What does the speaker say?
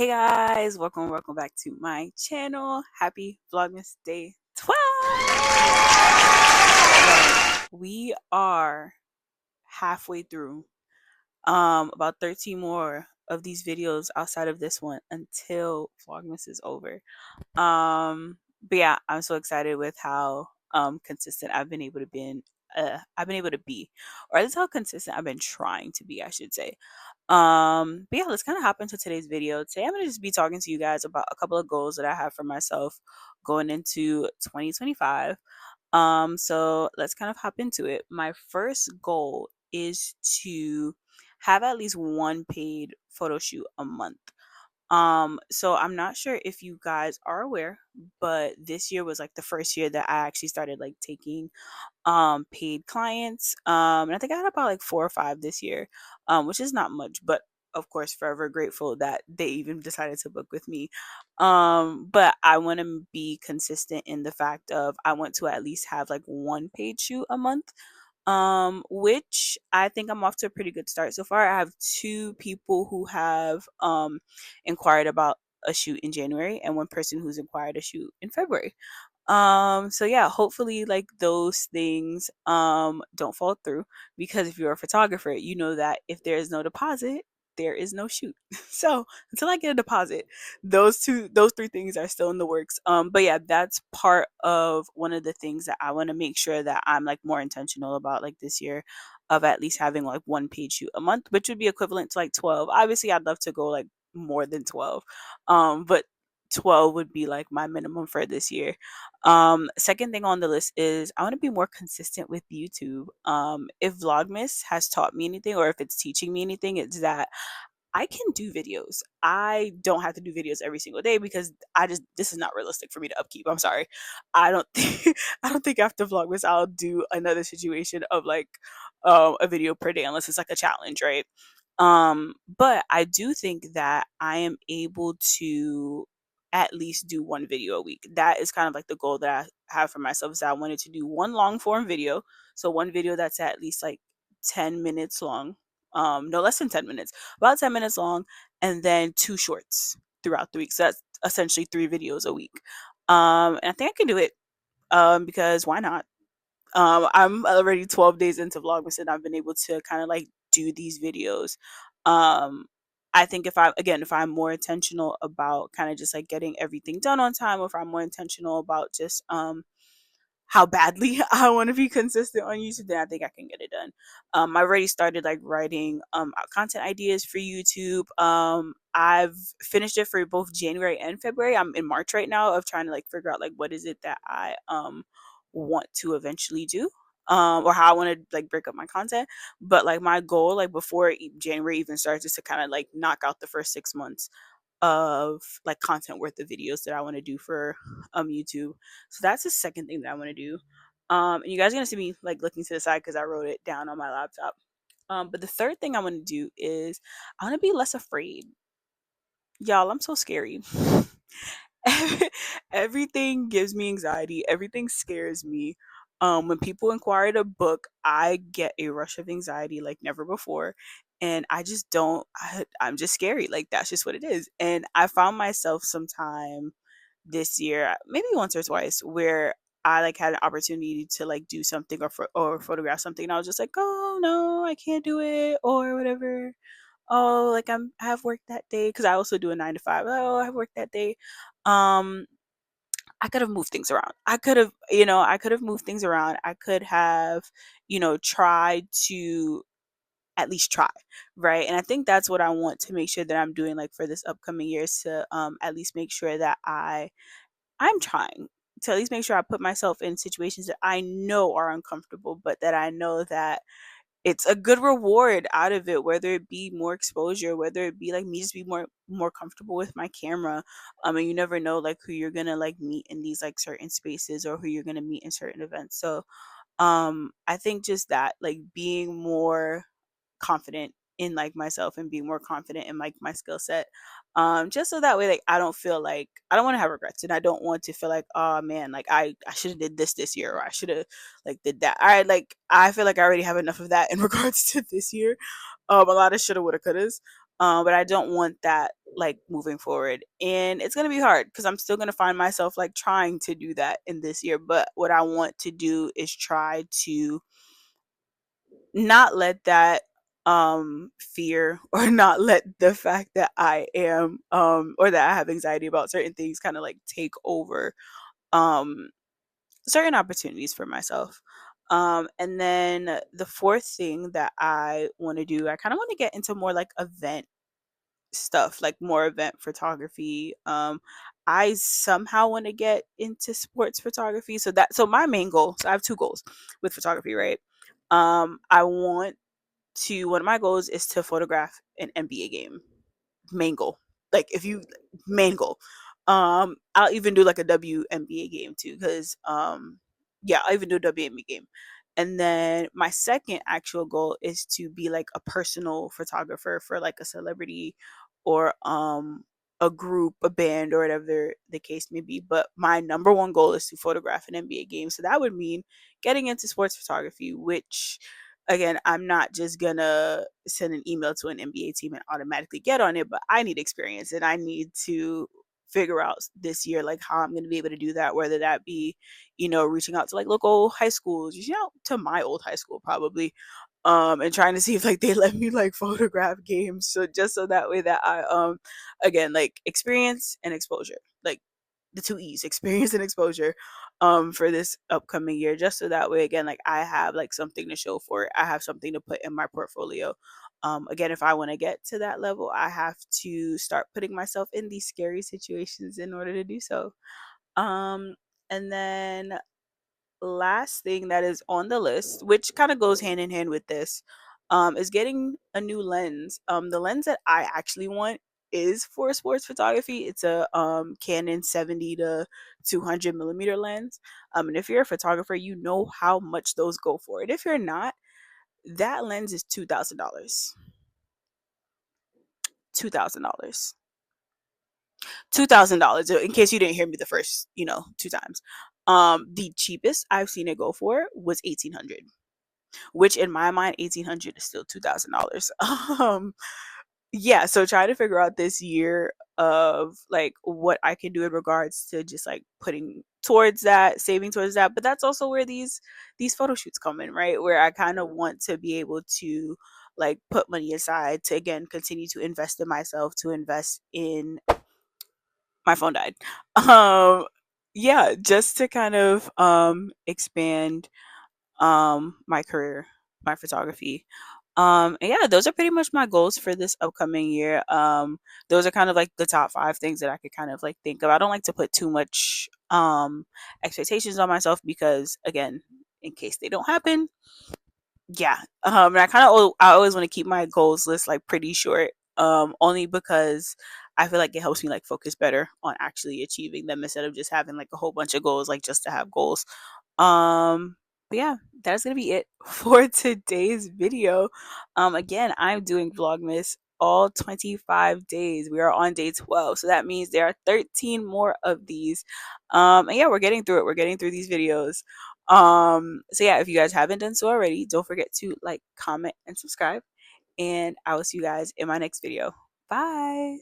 Hey guys, welcome back to my channel. Happy Vlogmas Day 12. We are halfway through. About 13 more of these videos outside of this one until Vlogmas is over. But yeah, I'm so excited with how consistent I've been able to be, or at least how consistent I've been trying to be, I should say. But yeah, let's kind of hop into today's video. Today I'm gonna just be talking to you guys about a couple of goals that I have for myself going into 2025. So let's kind of hop into it. My first goal is to have at least one paid photo shoot a month. So I'm not sure if you guys are aware, but this year was like the first year that I actually started like taking paid clients. And I think I had about like 4 or 5 this year, which is not much, but of course forever grateful that they even decided to book with me. But I want to be consistent in the fact of I want to at least have like one paid shoot a month, which I think I'm off to a pretty good start so far. I have 2 people who have inquired about a shoot in January and one person who's inquired a shoot in February. So yeah, hopefully like those things don't fall through, because if you're a photographer, you know that if there is no deposit, there is no shoot. So until I get a deposit, those 3 things are still in the works. But yeah, that's part of one of the things that I want to make sure that I'm like more intentional about like this year, of at least having like one paid shoot a month, which would be equivalent to like 12. Obviously I'd love to go like more than 12. But 12 would be like my minimum for this year. Second thing on the list is I want to be more consistent with YouTube. If Vlogmas has taught me anything, or if it's teaching me anything, it's that I can do videos. I don't have to do videos every single day, because this is not realistic for me to upkeep. I'm sorry. I don't think I don't think after Vlogmas I'll do another situation of like a video per day, unless it's like a challenge, right? But I do think that I am able to at least do one video a week. That is kind of like the goal that I have for myself, is that I wanted to do one long form video. So one video that's at least like 10 minutes long. No less than 10 minutes, about 10 minutes long, and then 2 shorts throughout the week. So that's essentially 3 videos a week. And I think I can do it, because why not? I'm already 12 days into Vlogmas and I've been able to kind of like do these videos. Um, I think if I'm more intentional about kind of just like getting everything done on time, or if I'm more intentional about just how badly I want to be consistent on YouTube, then I think I can get it done. I've already started like writing content ideas for YouTube. I've finished it for both January and February. I'm in March right now of trying to like figure out like what is it that I want to eventually do, or how I want to like break up my content. But like my goal, like before January even starts, is to kind of like knock out the first 6 months of like content worth of videos that I want to do for YouTube. So that's the second thing that I want to do. And you guys are gonna see me like looking to the side because I wrote it down on my laptop. But the third thing I want to do is I want to be less afraid. Y'all, I'm so scary. Everything gives me anxiety. Everything scares me. When people inquire to book, I get a rush of anxiety like never before. And I just don't, I'm just scary. Like, that's just what it is. And I found myself sometime this year, maybe once or twice, where I like had an opportunity to like do something, or photograph something. And I was just like, oh no, I can't do it, or whatever. Oh, like I have work that day, because I also do a 9 to 5. Oh, I have work that day. Um, I could have moved things around. I could have moved things around. I could have, tried to at least try, right? And I think that's what I want to make sure that I'm doing like for this upcoming year, is to at least make sure that I'm trying to at least make sure I put myself in situations that I know are uncomfortable, but that I know that it's a good reward out of it, whether it be more exposure, whether it be like me just be more comfortable with my camera. And you never know like who you're gonna like meet in these like certain spaces, or who you're gonna meet in certain events. So I think just that, like being more confident in like myself, and being more confident in like my skill set, just so that way like I don't feel like I don't want to have regrets, and I don't want to feel like, oh man, like I should have did this year, or I should have like did that. I feel like I already have enough of that in regards to this year. A lot of shoulda, woulda, couldas. but I don't want that like moving forward. And it's going to be hard because I'm still going to find myself like trying to do that in this year. But what I want to do is try to not let that fear or not let the fact that I am or that I have anxiety about certain things kind of like take over um certain opportunities for myself. And then the fourth thing that I want to do, I kind of want to get into more like event stuff, like more event photography. I somehow want to get into sports photography. So my main goal, so I have two goals with photography, right? I want to one of my goals is to photograph an NBA game. Main goal. Like if you main goal. I'll even do like a WNBA game too, because yeah, I'll even do a WNBA game. And then my second actual goal is to be like a personal photographer for like a celebrity or a group, a band, or whatever the case may be. But my number one goal is to photograph an NBA game. So that would mean getting into sports photography, which again, I'm not just gonna send an email to an NBA team and automatically get on it, but I need experience and I need to figure out this year like how I'm going to be able to do that, whether that be reaching out to like local high schools, to my old high school probably, and trying to see if like they let me like photograph games, so just so that way that I again, like experience and exposure, like the two E's, experience and exposure, for this upcoming year, just so that way again, like I have like something to show for it. I have something to put in my portfolio. Again, if I want to get to that level, I have to start putting myself in these scary situations in order to do so. Um, and then last thing that is on the list, which kind of goes hand in hand with this, is getting a new lens. The lens that I actually want is for sports photography. It's a Canon 70 to 200 millimeter lens. And if you're a photographer, you know how much those go for. And if you're not, that lens is $2,000. $2,000. $2,000. In case you didn't hear me the first, two times. The cheapest I've seen it go for was 1,800, which in my mind 1,800 is still $2,000. Yeah, so trying to figure out this year of like what I can do in regards to just like putting towards that, saving towards that. But that's also where these photo shoots come in, right? Where I kind of want to be able to like put money aside to again continue to invest in myself, to invest in my phone died. Um yeah, just to kind of expand my career, my photography. And yeah, those are pretty much my goals for this upcoming year. Those are kind of like the top five things that I could kind of like think of. I don't like to put too much expectations on myself because again, in case they don't happen, yeah. And I always want to keep my goals list like pretty short. Only because I feel like it helps me like focus better on actually achieving them instead of just having like a whole bunch of goals like just to have goals. Um, but yeah, that's gonna be it for today's video. Again, I'm doing Vlogmas all 25 days. We are on day 12, so that means there are 13 more of these. And yeah, we're getting through it. We're getting through these videos. So yeah, if you guys haven't done so already, don't forget to like, comment, and subscribe. And I will see you guys in my next video. Bye.